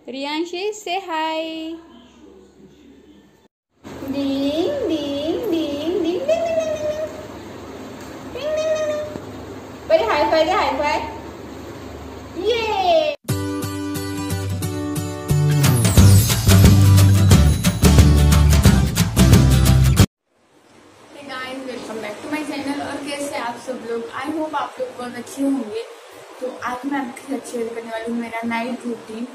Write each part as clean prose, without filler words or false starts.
Rianshi, say hi. Ding, ding, ding, ding, ding, ding, ding, ding. Ding, ding, ding, ding. Pwede high five, high five. Yay! Hey guys, welcome back to my channel। और कैसे आप सब लोग? I hope आप लोग बहुत अच्छे होंगे। तो आज मैं आपके साथ शेयर करने वाली हूँ मेरा नाइट रूटीन।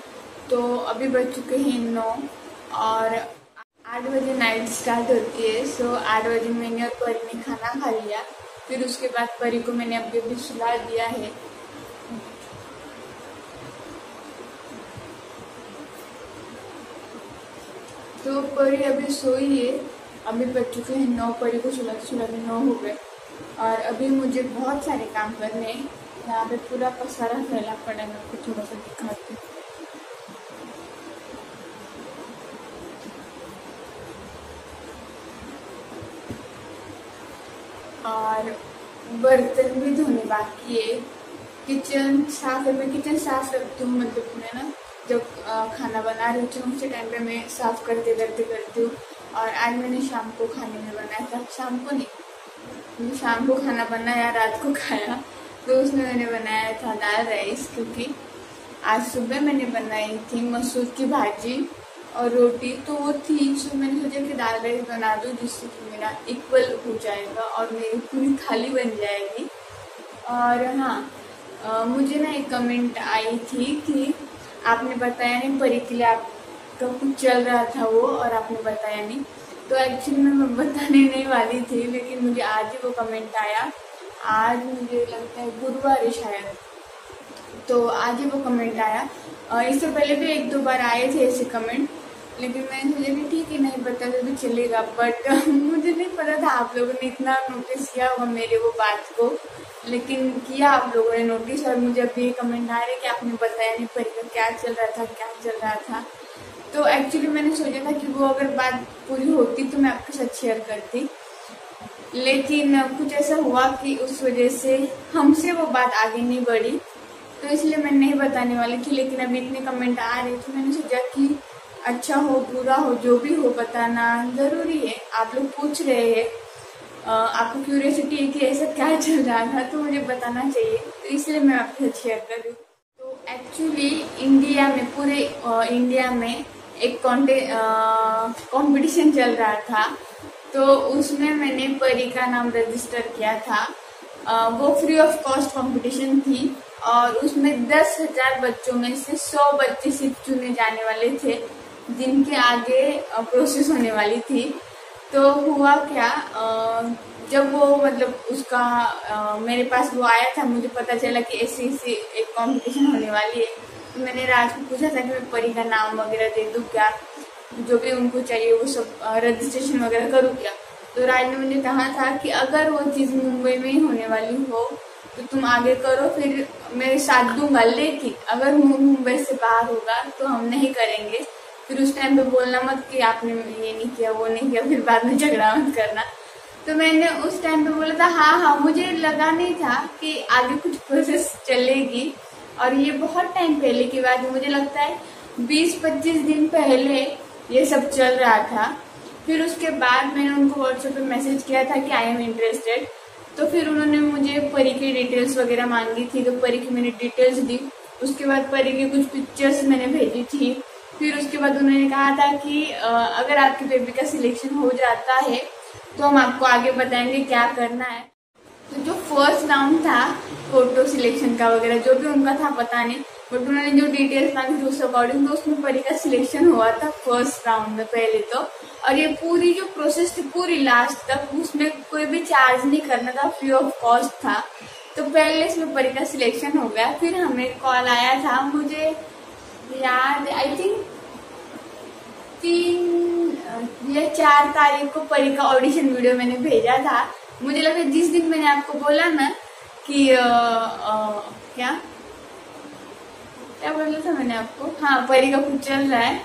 तो अभी बज चुके हैं 9 और 8 बजे नाइट स्टार्ट होती है। सो 8 बजे मैंने और परी ने खाना खा लिया। फिर उसके बाद परी को मैंने अभी सुला दिया है। तो परी अभी सोई है। अभी बज चुके हैं 9, परी को सुलाते 9 हो गए। और अभी मुझे बहुत सारे काम करने हैं। यहाँ पे पूरा पसारा फैला पड़ा है। मैं आपको थोड़ा सा दिखाती हूँ। और बर्तन भी धोने बाकी है। किचन साफ है। मैं किचन साफ रखती हूँ, मतलब मैं ना जब खाना बना रही होती हूँ उसी टाइम पे मैं साफ करती हूँ। और आज मैंने शाम को खाने में बनाया था, शाम को खाना बनाया, रात को खाया। तो उसमें मैंने बनाया था दाल राइस, क्योंकि आज सुबह मैंने बनाई थी मसूर की भाजी और रोटी तो वो थी। सो मैंने सोचा कि दाल राइस बना दूँ, जिससे कि मेरा इक्वल हो जाएगा और मेरी पूरी थाली बन जाएगी। और हाँ, मुझे ना एक कमेंट आई थी कि आपने बताया नहीं परी के लिए, आपका कुछ चल रहा था वो और आपने बताया नहीं। तो एक्चुअली मैं बताने नहीं वाली थी, लेकिन मुझे आज ही वो कमेंट आया। आज मुझे लगता है गुरुवार है शायद, तो आज ही वो कमेंट आया। इससे पहले भी 1-2 बार आए थे ऐसे कमेंट, लेकिन मैंने सोचा कि ठीक है नहीं बता तो भी चलेगा। बट मुझे नहीं पता था आप लोगों ने इतना नोटिस किया होगा मेरे वो बात को, लेकिन किया आप लोगों ने नोटिस। और मुझे अभी कमेंट आ रहे कि आपने बताया नहीं परी का क्या चल रहा था। तो एक्चुअली मैंने सोचा था कि वो अगर बात पूरी होती तो मैं आपके साथ शेयर करती, लेकिन कुछ ऐसा हुआ कि उस वजह से हमसे वो बात आगे नहीं बढ़ी। तो इसलिए मैं नहीं बताने वाली थी, लेकिन अभी इतने कमेंट आ रहे थे, मैंने सोचा कि अच्छा हो बुरा हो जो भी हो बताना ज़रूरी है। आप लोग पूछ रहे हैं, आपको क्यूरियोसिटी है कि ऐसा क्या चल रहा था, तो मुझे बताना चाहिए। तो इसलिए मैं आपके साथ शेयर कर रही हूँ। तो एक्चुअली इंडिया में, पूरे इंडिया में एक कंपटीशन चल रहा था। तो उसमें मैंने परी का नाम रजिस्टर किया था। वो फ्री ऑफ कॉस्ट कंपटीशन थी और उसमें 10,000 बच्चों में से 100 बच्चे सिर्फ चुने जाने वाले थे, जिनके आगे प्रोसेस होने वाली थी। तो हुआ क्या, जब वो मतलब उसका मेरे पास वो आया था, मुझे पता चला कि ऐसी एक कंपटीशन होने वाली है। तो मैंने राज को पूछा था कि मैं परी का नाम वगैरह दे दूँ क्या, जो भी उनको चाहिए वो सब रजिस्ट्रेशन वगैरह करूँ क्या। तो राज ने मुझे कहा था कि अगर वो चीज़ मुंबई में ही होने वाली हो तो तुम आगे करो, फिर मैं साथ दूंगा, लेकिन अगर मुंबई से बाहर होगा तो हम नहीं करेंगे। फिर उस टाइम पे बोलना मत कि आपने ये नहीं किया वो नहीं किया, फिर बाद में झगड़ा मत करना। तो मैंने उस टाइम पे बोला था हाँ, मुझे लगा नहीं था कि आगे कुछ प्रोसेस चलेगी। और ये बहुत टाइम पहले की बात है, मुझे लगता है 20-25 दिन पहले ये सब चल रहा था। फिर उसके बाद मैंने उनको व्हाट्सएप पे मैसेज किया था कि आई एम इंटरेस्टेड। तो फिर उन्होंने मुझे परी की डिटेल्स वगैरह मांगी थी, तो परी की मैंने डिटेल्स दी। उसके बाद परी की कुछ पिक्चर्स मैंने भेजी थी। फिर उसके बाद उन्होंने कहा था कि अगर आपके बेबी का सिलेक्शन हो जाता है तो हम आपको आगे बताएंगे क्या करना है। तो जो फर्स्ट राउंड था फोटो सिलेक्शन का वगैरह जो भी उनका था पता नहीं, बट उन्होंने जो डिटेल्स मांगी थी उस अकॉर्डिंग तो उसमें परी का सिलेक्शन हुआ था फर्स्ट राउंड में पहले तो। और ये पूरी जो प्रोसेस थी पूरी लास्ट तक, उसमें कोई भी चार्ज नहीं करना था, फ्री ऑफ कॉस्ट था। तो पहले इसमें परी का सिलेक्शन हो गया। फिर हमें कॉल आया था, मुझे याद आई थिंक 3 या 4 तारीख को परी का ऑडिशन वीडियो मैंने भेजा था। मुझे लगा जिस दिन मैंने आपको बोला ना कि क्या बोला था मैंने आपको, हाँ परी का कुछ चल रहा है,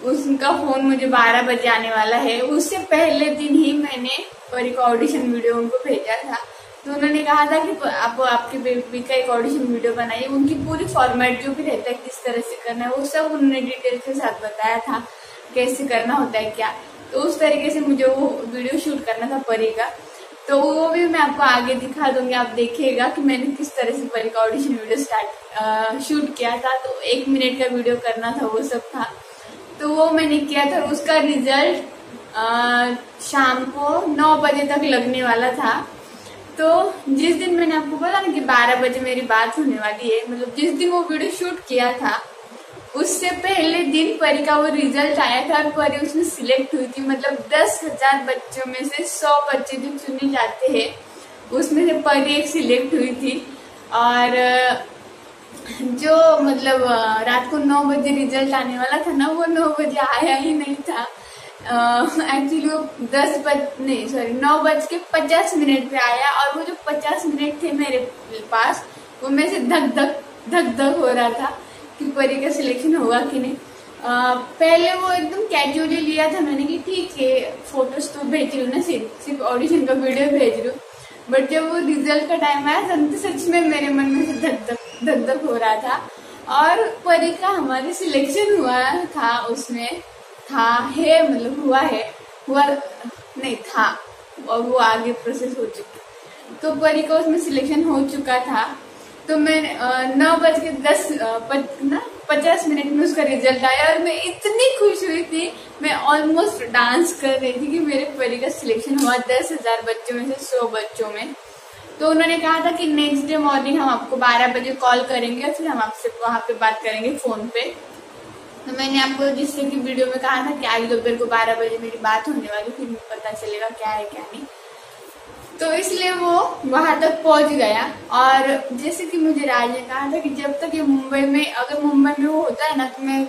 उसका फोन मुझे 12 बजे आने वाला है, उससे पहले दिन ही मैंने परी का ऑडिशन वीडियो उनको भेजा था। तो उन्होंने कहा था कि आप आपके बेबी का एक ऑडिशन वीडियो बनाइए, उनकी पूरी फॉर्मेट जो भी रहता है किस तरह से करना है वो सब उन्होंने डिटेल के साथ बताया था, कैसे करना होता है क्या। तो उस तरीके से मुझे वो वीडियो शूट करना था परी का, तो वो भी मैं आपको आगे दिखा दूंगी, आप देखिएगा कि मैंने किस तरह से परी का ऑडिशन वीडियो शूट किया था। तो 1 मिनट का वीडियो करना था, वो सब था, तो वो मैंने किया था। उसका रिजल्ट शाम को 9 बजे तक लगने वाला था। तो जिस दिन मैंने आपको बोला ना कि 12 बजे मेरी बात होने वाली है, मतलब जिस दिन वो वीडियो शूट किया था उससे पहले दिन परी का वो रिजल्ट आया था और परी उसमें सिलेक्ट हुई थी। मतलब 10,000 बच्चों में से 100 बच्चे जो चुने जाते हैं उसमें से परी एक सिलेक्ट हुई थी। और जो मतलब रात को 9 बजे रिजल्ट आने वाला था ना, वो 9 बजे आया ही नहीं था। एक्चुअली वो 9:50 पे आया, और वो जो 50 मिनट थे मेरे पास, वो मेरे से धक धक हो रहा था कि परी का सिलेक्शन होगा कि नहीं। पहले वो एकदम कैजुअली लिया था मैंने कि ठीक है फोटोज तो भेज रही हूँ ना, सिर्फ ऑडिशन का वीडियो भेज रही हूँ। बट जब वो रिजल्ट का टाइम आया तो सच में मेरे मन में से धक धक हो रहा था। और परी का हमारे सिलेक्शन हुआ था, उसमें था है मतलब हुआ नहीं था, और वो आगे प्रोसेस हो चुकी। तो परी का उसमें सिलेक्शन हो चुका था। तो मैं 9:50 में उसका रिजल्ट आया और मैं इतनी खुश हुई थी, मैं ऑलमोस्ट डांस कर रही थी कि मेरे परी का सिलेक्शन हुआ 10,000 बच्चों में से 100 बच्चों में। तो उन्होंने कहा था कि नेक्स्ट डे मॉर्निंग हम आपको 12 बजे कॉल करेंगे और फिर हम आपसे वहां पे बात करेंगे फोन पे। तो मैंने आपको जिससे कि वीडियो में कहा था कि आज दोपहर को 12 बजे मेरी बात होने वाली, फिर पता चलेगा क्या है क्या नहीं। तो इसलिए वो वहां तक पहुंच गया। और जैसे कि मुझे राज ने कहा था कि जब तक ये मुंबई में, अगर मुंबई में वो होता है ना तो मैं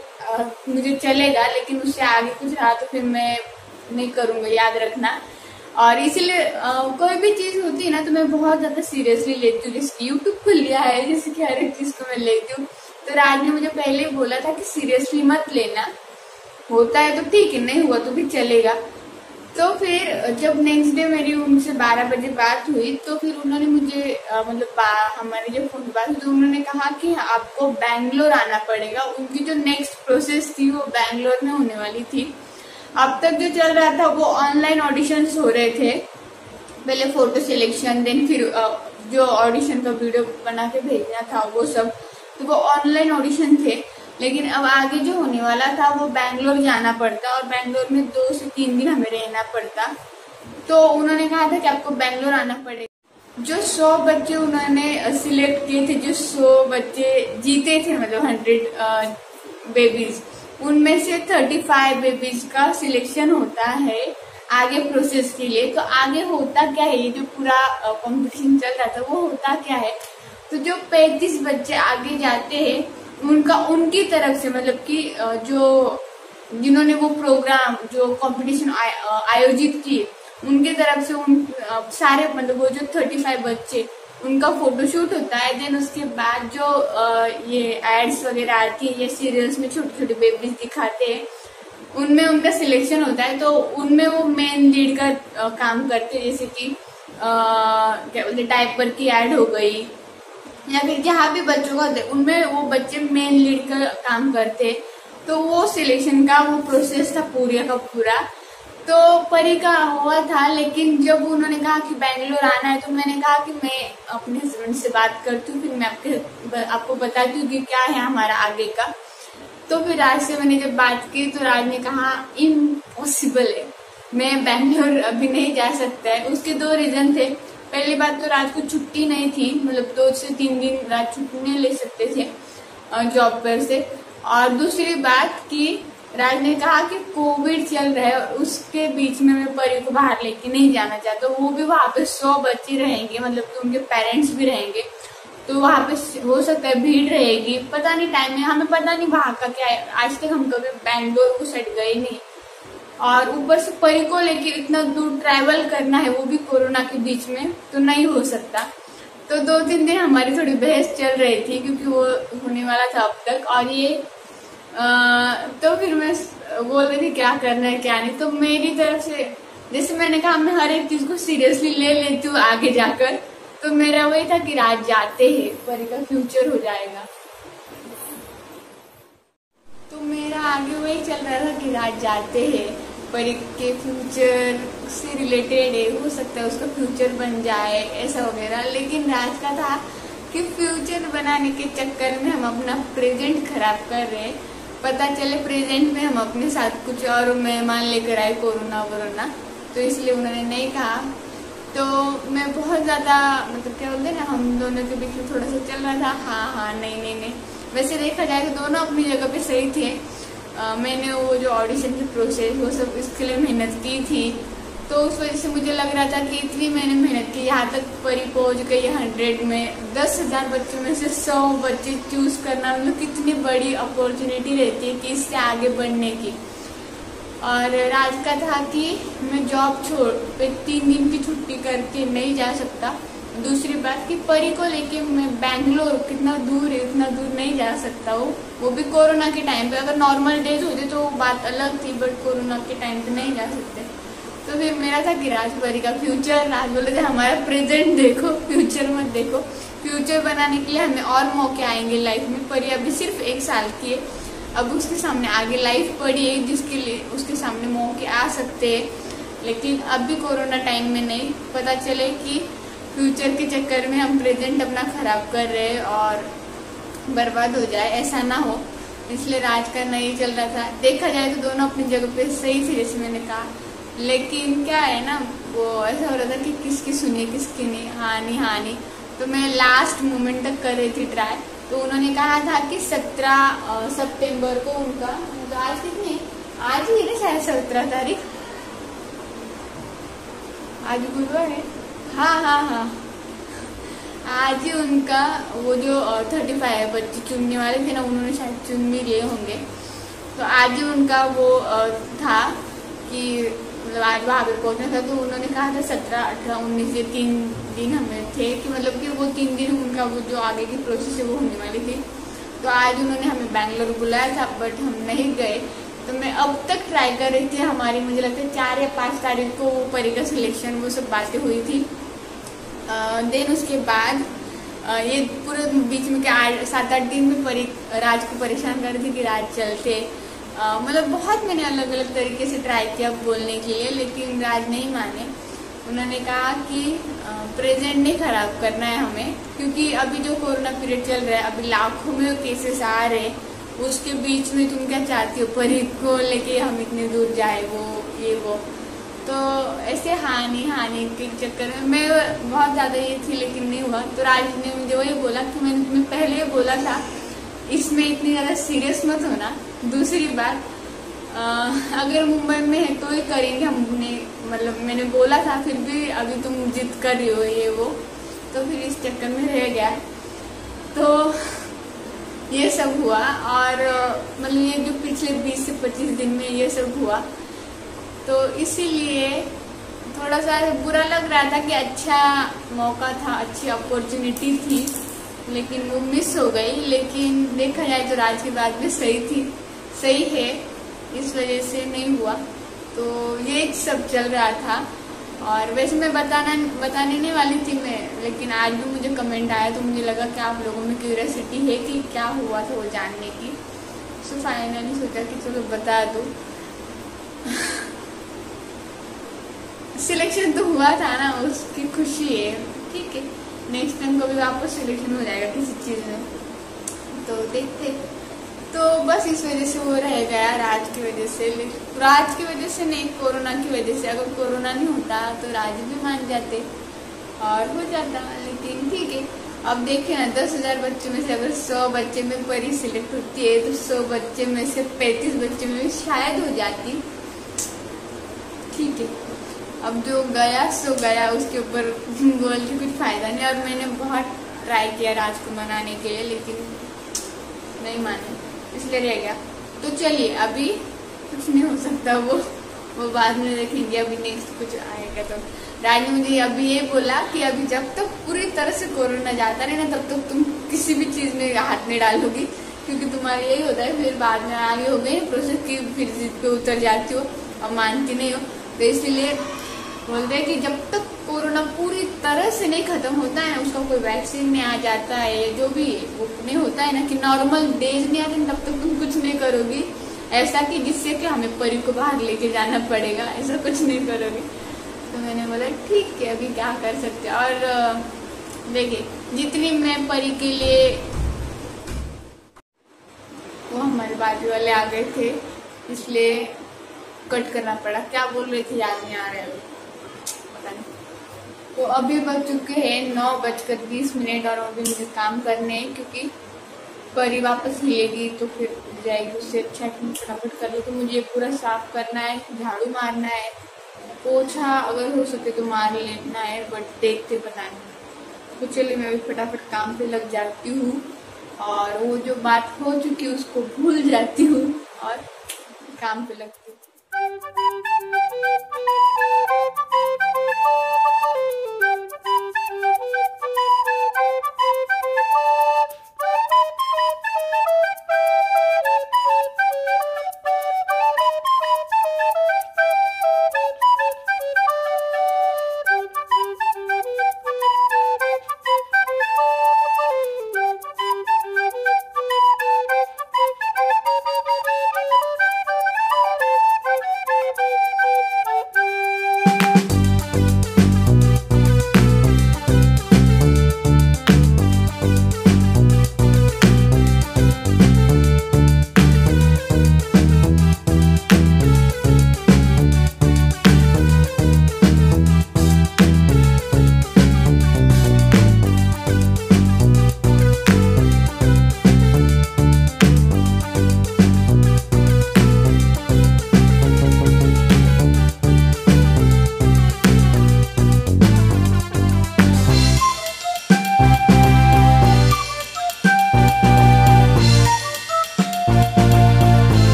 मुझे चलेगा, लेकिन उससे आगे कुछ रहा तो फिर मैं नहीं करूंगा, याद रखना। और इसीलिए कोई भी चीज होती है ना तो मैं बहुत ज्यादा सीरियसली लेती हूँ। जैसे यूट्यूब को लिया है, जैसे कि हर एक चीज को मैं लेती हूँ। तो राज ने मुझे पहले ही बोला था कि सीरियसली मत लेना, होता है तो ठीक है, नहीं हुआ तो भी चलेगा। तो फिर जब नेक्स्ट डे मेरी उनसे 12 बजे बात हुई तो फिर उन्होंने मुझे मतलब हमारी जब फोन बात हुई तो उन्होंने कहा कि आपको बैंगलोर आना पड़ेगा। उनकी जो नेक्स्ट प्रोसेस थी वो बैंगलोर में होने वाली थी। अब तक जो चल रहा था वो ऑनलाइन ऑडिशंस हो रहे थे, पहले फोटो सिलेक्शन, देन फिर जो ऑडिशन का वीडियो बना के भेजना था वो सब, तो वो ऑनलाइन ऑडिशन थे। लेकिन अब आगे जो होने वाला था वो बैंगलोर जाना पड़ता और बैंगलोर में 2 से 3 दिन हमें रहना पड़ता। तो उन्होंने कहा था कि आपको बैंगलोर आना पड़ेगा। जो 100 बच्चे उन्होंने सिलेक्ट किए थे, जो 100 बच्चे जीते थे, मतलब 100 बेबीज, उनमें से 35 बेबीज का सिलेक्शन होता है आगे प्रोसेस के लिए। तो आगे होता क्या है, ये जो पूरा कंपटीशन चल रहा था वो होता क्या है, तो जो 35 बच्चे आगे जाते हैं उनका उनकी तरफ से, मतलब कि जो जिन्होंने वो प्रोग्राम जो कंपटीशन आयोजित किए उनकी तरफ से उन सारे, मतलब वो जो 35 बच्चे, उनका फोटोशूट होता है। देन उसके बाद जो ये एड्स वगैरह आती है, ये सीरियल्स में छोटे छोटे बेबीज दिखाते हैं, उनमें उनका सिलेक्शन होता है। तो उनमें वो मेन लीड का काम करते हैं, जैसे कि क्या बोलते डायपर की एड हो गई या फिर जहाँ भी बच्चों का होते उनमें वो बच्चे मेन लीड का काम करते। तो वो सिलेक्शन का वो प्रोसेस था पूरा का पूरा। तो परी का हुआ था, लेकिन जब उन्होंने कहा कि बैंगलोर आना है तो मैंने कहा कि मैं अपने हस्बैंड से बात करती हूँ, फिर मैं आपको बताती हूँ कि क्या है हमारा आगे का। तो फिर राज से मैंने जब बात की तो राज ने कहा इम्पॉसिबल है, मैं बैंगलोर अभी नहीं जा सकता है। उसके 2 रीजन थे। पहली बात तो राज को छुट्टी नहीं थी, मतलब 2 से 3 दिन राज छुट्टी नहीं ले सकते थे जॉब पर से। और दूसरी बात कि राज ने कहा कि कोविड चल रहा है और उसके बीच में मैं परी को बाहर लेके नहीं जाना चाहता। वो भी वहां पे 100 बच्चे रहेंगे, मतलब कि उनके पेरेंट्स भी रहेंगे, तो वहां पे हो सकता है भीड़ रहेगी, पता नहीं टाइम में, हमें पता नहीं वहां का क्या है। आज तक हम कभी बैंगलोर को साइड गए नहीं, और ऊपर से परी को लेके इतना दूर ट्रैवल करना है, वो भी कोरोना के बीच में, तो नहीं हो सकता। तो 2-3 दिन हमारी थोड़ी बहस चल रही थी क्योंकि वो होने वाला था अब तक। और ये तो फिर मैं बोल रही थी क्या करना है क्या नहीं। तो मेरी तरफ से, जैसे मैंने कहा, मैं हर एक चीज को सीरियसली ले लेती हूँ आगे जाकर, तो मेरा वही था कि राज जाते ही परी का फ्यूचर हो जाएगा। तो मेरा आगे वही चल रहा था कि राज जाते हैं परी के फ्यूचर से रिलेटेड है, हो सकता है उसका फ्यूचर बन जाए ऐसा वगैरह। लेकिन राज का था कि फ्यूचर बनाने के चक्कर में हम अपना प्रेजेंट खराब कर रहे हैं। पता चले प्रेजेंट में हम अपने साथ कुछ और मेहमान लेकर आए, कोरोना वोरोना, तो इसलिए उन्होंने नहीं कहा। तो मैं बहुत ज़्यादा मतलब क्या बोलते हैं ना, हम दोनों के बीच में थोड़ा सा चल रहा था हाँ नहीं। वैसे देखा जाए तो दोनों अपनी जगह पे सही थे। मैंने वो जो ऑडिशन की प्रोसेस वो सब इसके लिए मेहनत की थी, तो उस वजह से मुझे लग रहा था कि इतनी मैंने मेहनत की, यहाँ तक परी पहुँच गई 100 में। 10,000 बच्चों में से 100 बच्चे चूज करना मतलब कितनी बड़ी अपॉर्चुनिटी रहती है कि इससे आगे बढ़ने की। और राज का था कि मैं जॉब छोड़ पे 3 दिन की छुट्टी करके नहीं जा सकता। दूसरी बात कि परी को लेके मैं बैंगलोर कितना दूर है, इतना दूर नहीं जा सकता। वो भी कोरोना के टाइम पे। अगर नॉर्मल डेज होते तो बात अलग थी, बट कोरोना के टाइम पे नहीं जा सकते। तो फिर मेरा था कि राज परी का फ्यूचर, राज बोले थे हमारा प्रेजेंट देखो, फ्यूचर मत देखो। फ्यूचर बनाने के लिए हमें और मौके आएंगे लाइफ में। परी अभी सिर्फ 1 साल की है, अब उसके सामने आगे लाइफ पड़ी है जिसके लिए उसके सामने मौके आ सकते हैं, लेकिन अभी कोरोना टाइम में नहीं। पता चले कि फ्यूचर के चक्कर में हम प्रेजेंट अपना खराब कर रहे हैं और बर्बाद हो जाए, ऐसा ना हो। इसलिए राज का नहीं चल रहा था। देखा जाए तो दोनों अपनी जगह पे सही थे जैसे मैंने कहा, लेकिन क्या है ना, वो ऐसा हो रहा था कि किसकी सुनिए किसकी नहीं, हानि। तो मैं लास्ट मोमेंट तक कर रही थी ट्राई। तो उन्होंने कहा था कि 17 सितंबर को उनका, तो आज कितने, आज ही है शायद 17 तारीख, आज गुरुवार है, हाँ, आज ही उनका वो जो 35 बच्चे चुनने वाले थे ना, उन्होंने शायद चुन भी लिए होंगे। तो आज ही उनका वो था कि मतलब आज वहाँ पे पहुँचना था। तो उन्होंने कहा था 17, 18, 19 ये 3 दिन हमें थे कि मतलब कि वो 3 दिन उनका वो जो आगे की प्रोसेस है वो होने वाली थी। तो आज उन्होंने हमें बैंगलोर बुलाया था, बट हम नहीं गए। तो मैं अब तक ट्राई कर रही थी। हमारी मुझे लगता है 4 या 5 तारीख को वो परी का सिलेक्शन वो सब बातें हुई थी। देन उसके बाद ये पूरे बीच में क्या 7-8 दिन में राज को परेशान कर रही थी कि राज चलते। मतलब बहुत मैंने अलग अलग तरीके से ट्राई किया बोलने के लिए, लेकिन राज नहीं माने। उन्होंने कहा कि प्रेजेंट नहीं खराब करना है हमें, क्योंकि अभी जो कोरोना पीरियड चल रहा है, अभी लाखों में केसेस आ रहे हैं, उसके बीच में तुम क्या चाहती हो परी को लेके हम इतने दूर जाए, वो तो ऐसे हानि के चक्कर में मैं बहुत ज़्यादा ये थी, लेकिन नहीं हुआ। तो राज ने मुझे वही बोला कि मैंने तुम्हें पहले बोला था इसमें इतनी ज़्यादा सीरियस मत होना। दूसरी बात, अगर मुंबई में है तो ही करेंगे हमने, मतलब मैंने बोला था, फिर भी अभी तुम जिद कर रही हो ये वो, तो फिर इस चक्कर में रह गया। तो ये सब हुआ, और मतलब ये जो पिछले 20 से 25 दिन में ये सब हुआ, तो इसीलिए थोड़ा सा बुरा लग रहा था कि अच्छा मौका था, अच्छी अपॉर्चुनिटी थी, लेकिन वो मिस हो गई। लेकिन देखा जाए तो राज की बात भी सही है, इस वजह से नहीं हुआ। तो ये सब चल रहा था। और वैसे मैं बताने नहीं वाली थी मैं, लेकिन आज भी मुझे कमेंट आया तो मुझे लगा कि आप लोगों में क्यूरियोसिटी है कि क्या हुआ था वो जानने की। सो फाइनली सोचा कि चलो बता दो। सिलेक्शन तो हुआ था ना, उसकी खुशी है, ठीक है। नेक्स्ट टाइम कभी वापस सिलेक्शन हो जाएगा किसी चीज़ में, तो देखते। तो बस इस वजह से वो रह गया, राज की वजह से। राज की वजह से नहीं, कोरोना की वजह से। अगर कोरोना नहीं होता तो राज भी मान जाते और हो जाता, लेकिन ठीक है। अब देखिए ना, 10,000 बच्चों में से अगर 100 बच्चे में परी सिलेक्ट होती है, तो 100 बच्चे में से 35 बच्चे में शायद हो जाती, ठीक है। अब जो गया सो गया, उसके ऊपर बोल के कुछ फायदा नहीं। और मैंने बहुत ट्राई किया राज को मनाने के लिए, लेकिन नहीं माने, इसलिए रह गया। तो चलिए, अभी कुछ नहीं हो सकता, वो बाद में देखेंगे। अभी नेक्स्ट कुछ आएगा तो। राज ने मुझे अभी ये बोला कि अभी जब तक पूरी तरह से कोरोना जाता नहीं ना, तब तक तुम किसी भी चीज में हाथ नहीं डालोगी, क्योंकि तुम्हारा यही होता है। फिर बाद में आगे हो गई प्रोसेस की, फिर जिद पे उतर जाती हो और मानती नहीं हो। तो इसलिए बोलते हैं कि जब तक कोरोना पूरी तरह से नहीं खत्म होता है, उसका कोई वैक्सीन नहीं आ जाता है, जो भी वो नहीं होता है ना कि नॉर्मल डेज नहीं आते तब तक तुम कुछ नहीं करोगी ऐसा कि जिससे कि हमें परी को बाहर लेके जाना पड़ेगा, ऐसा कुछ नहीं करोगी। तो मैंने बोला ठीक है अभी क्या कर सकते। और देखिए जितनी मैं परी के लिए, वो हमारे बाजू वाले आ गए थे इसलिए कट करना पड़ा। क्या बोल रही थी याद नहीं आ रहा है पता नहीं। तो अभी बज चुके हैं 9:20 और अभी मुझे काम करने हैं क्योंकि परी वापस लेगी तो फिर जाएगी, उससे अच्छा कि फटाफट कर लो। तो मुझे पूरा साफ करना है, झाड़ू मारना है, पोछा अगर हो सके तो मार लेना है, बट देखते पता नहीं। तो चलिए मैं अभी फटाफट काम पे लग जाती हूँ और वो जो बात हो चुकी है उसको भूल जाती हूँ और काम पे लगती हूँ।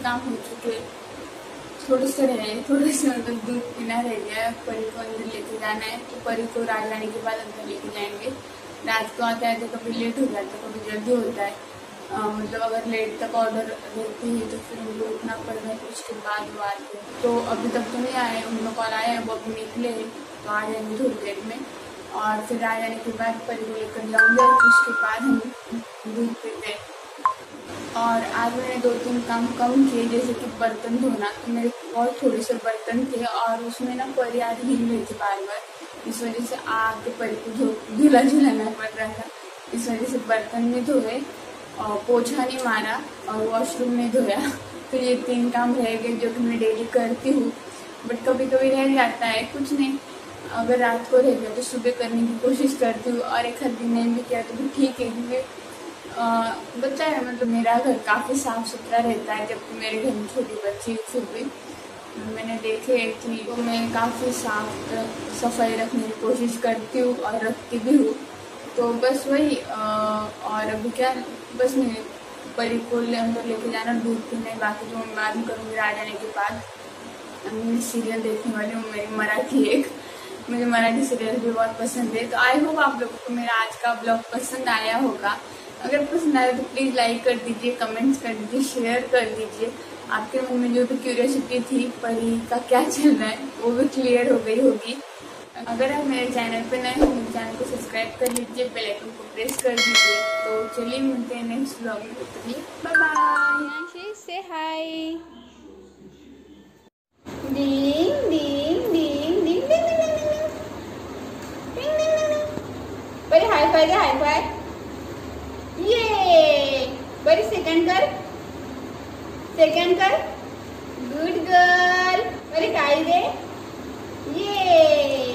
काम हो चुके, थोड़े से रहे, थोड़े से मतलब दूध पीना रह गया है। परी को अंदर लेके जाना है, तो परी को रात लाने के बाद अंदर लेके जाएंगे। रात को आता है तो कभी लेट हो जाता है, कभी जल्दी होता है। मतलब अगर लेट तक ऑर्डर देती है तो फिर उनको उठना पड़ता है, उसके बाद वो आते हैं। तो अभी तक तो नहीं आए, उन लोग कॉल आए हैं, वो अभी निकले हैं तो आ जाएंगे थोड़ी देर में। और फिर आ जाने के बाद परी को लेकर जाऊँगी और उसके बाद हम दूध पीते हैं। और आज मैंने 2-3 काम कम किए, जैसे कि बर्तन धोना। तो मेरे बहुत थोड़े से बर्तन थे और उसमें ना परी आज हिल रही थी बार बार, इस वजह से आके परी को धुला झुलाना पड़ रहा था। इस वजह से बर्तन नहीं धोए और पोछा नहीं मारा और वॉशरूम नहीं धोया। तो ये 3 काम रह गए जो कि मैं डेली करती हूँ, बट कभी कभी रह जाता है। कुछ नहीं, अगर रात को रह गया तो सुबह करने की कोशिश करती हूँ, और एक दिन नहीं भी किया तो भी ठीक है, क्योंकि बच्चा है। मतलब मेरा घर काफ़ी साफ सुथरा रहता है, जबकि मेरे घर में छोटी बच्ची फिर भी। मैंने देखे कि तो मैं काफ़ी साफ सफाई रखने की कोशिश करती हूँ और रखती भी हूँ। तो बस वही और अभी क्या, बस मैं परी को अंदर लेके जाना दूध पीने, बाकी जो मैं बाद में करूँगी आ जाने के बाद। मैं सीरियल देखने वाली हूँ, मेरी मराठी एक, मुझे मराठी सीरियल भी बहुत पसंद है। तो आई होप आप लोगों को मेरा आज का ब्लॉग पसंद आया होगा। अगर पसंद आया तो प्लीज़ लाइक कर दीजिए, कमेंट्स कर दीजिए, शेयर कर दीजिए। आपके मन में जो भी क्यूरियोसिटी थी परी का क्या चल रहा है वो भी क्लियर हो गई होगी। अगर आप मेरे चैनल पे नए हो, मेरे चैनल को सब्सक्राइब कर लीजिए, बेल आइकन को प्रेस कर दीजिए। तो चलिए मिलते हैं नेक्स्ट ब्लॉग में, तब तक बाय बाय। से हाय, डिंग डिंग डिंग डिंग परी हाई फाई दे, हाई फाई। ये परी सेकंड कर, सेकंड कर, गुड गर्ल। परी टाई दे, ये